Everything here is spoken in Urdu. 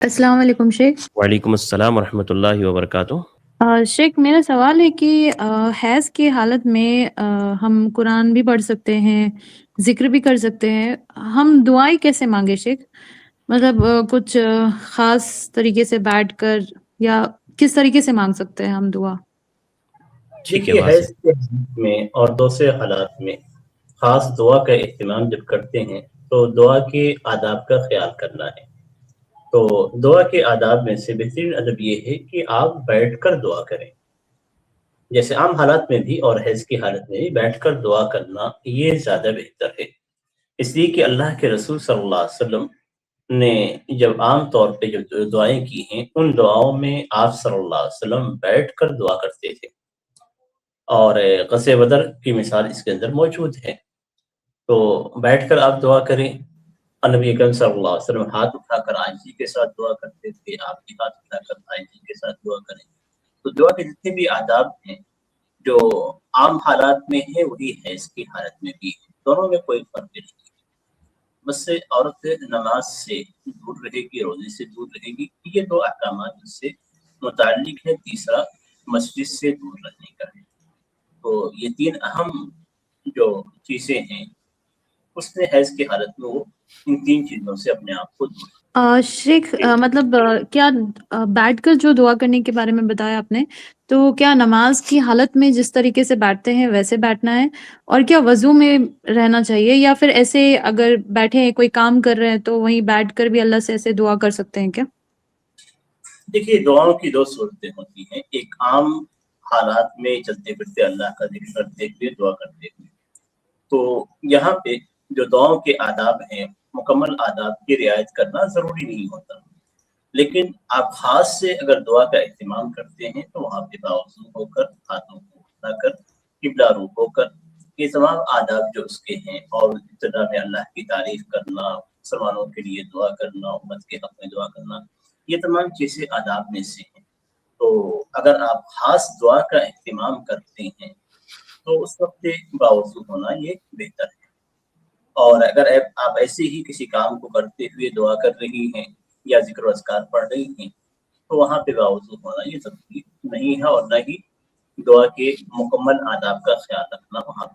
السلام علیکم شیخ۔ وعلیکم السلام ورحمۃ اللہ وبرکاتہ۔ شیخ میرا سوال ہے کہ حیض کی حالت میں ہم قرآن بھی پڑھ سکتے ہیں، ذکر بھی کر سکتے ہیں، ہم دعائیں کیسے مانگے شیخ؟ مطلب کچھ خاص طریقے سے بیٹھ کر یا کس طریقے سے مانگ سکتے ہیں ہم دعا؟ ٹھیک ہے، دیکھیے واضح۔ حیض کے حالات میں اور دوسرے حالات میں خاص دعا کا اہتمام جب کرتے ہیں تو دعا کے آداب کا خیال کرنا ہے۔ تو دعا کے آداب میں سے بہترین ادب یہ ہے کہ آپ بیٹھ کر دعا کریں، جیسے عام حالات میں بھی اور حیض کی حالت میں بھی بیٹھ کر دعا کرنا یہ زیادہ بہتر ہے، اس لیے کہ اللہ کے رسول صلی اللہ علیہ وسلم نے جب عام طور پہ جو دعائیں کی ہیں ان دعاؤں میں آپ صلی اللہ علیہ وسلم بیٹھ کر دعا کرتے تھے، اور غزوہ بدر کی مثال اس کے اندر موجود ہے۔ تو بیٹھ کر آپ دعا کریں۔ نبی اکرم صلی اللہ علیہ وسلم ہاتھ اٹھا کر عاجزی کے ساتھ دعا کرتے تھے، آپ بھی ہاتھ اٹھا کر عاجزی کے ساتھ دعا کریں۔ تو دعا کے جتنے بھی آداب ہیں جو عام حالات میں ہے وہی حیض کی حالت میں بھی ہے، دونوں میں کوئی فرق نہیں ہے۔ بس سے عورت نماز سے دور رہے گی، روزے سے دور رہے گی، یہ دو احکامات اس سے متعلق ہے۔ تیسرا مسجد سے دور رہنے کا ہے۔ تو یہ تین اہم جو چیزیں ہیں اس میں حیض کی حالت میں وہ ان تین چیزوں سے اپنے آپ کو دور۔ شیخ مطلب کیا بیٹھ کر جو دعا کرنے کے بارے میں بتایا آپ نے، تو کیا نماز کی حالت میں جس طریقے سے بیٹھتے ہیں ویسے بیٹھنا ہے، اور کیا وضو میں رہنا چاہیے، یا پھر ایسے اگر بیٹھے ہیں کوئی کام کر رہے ہیں تو وہیں بیٹھ کر بھی اللہ سے ایسے دعا کر سکتے ہیں کیا؟ دیکھیے دعاؤں کی دو صورتیں ہوتی ہیں، ایک عام حالات میں چلتے پھرتے اللہ کا ذکر کرتے ہوئے دعا کرتے ہوئے، تو یہاں پہ جو دعاؤں کے آداب ہیں مکمل آداب کی رعایت کرنا ضروری نہیں ہوتا، لیکن آپ خاص سے اگر دعا کا اہتمام کرتے ہیں تو وہاں پہ باوضو ہو کر، ہاتھوں کو اٹھا کر، قبلہ رو ہو کر، یہ تمام آداب جو اس کے ہیں، اور ابتدا میں اللہ کی تعریف کرنا، مسلمانوں کے لیے دعا کرنا، امت کے حق میں دعا کرنا، یہ تمام چیزیں آداب میں سے ہیں۔ تو اگر آپ خاص دعا کا اہتمام کرتے ہیں تو اس وقت باوضو ہونا یہ بہتر ہے، اور اگر آپ ایسے ہی کسی کام کو کرتے ہوئے دعا کر رہی ہیں یا ذکر و اذکار پڑھ رہی ہیں تو وہاں پہ باوضو ہونا یہ ضروری نہیں ہے، اور نہ ہی دعا کے مکمل آداب کا خیال رکھنا وہاں پہ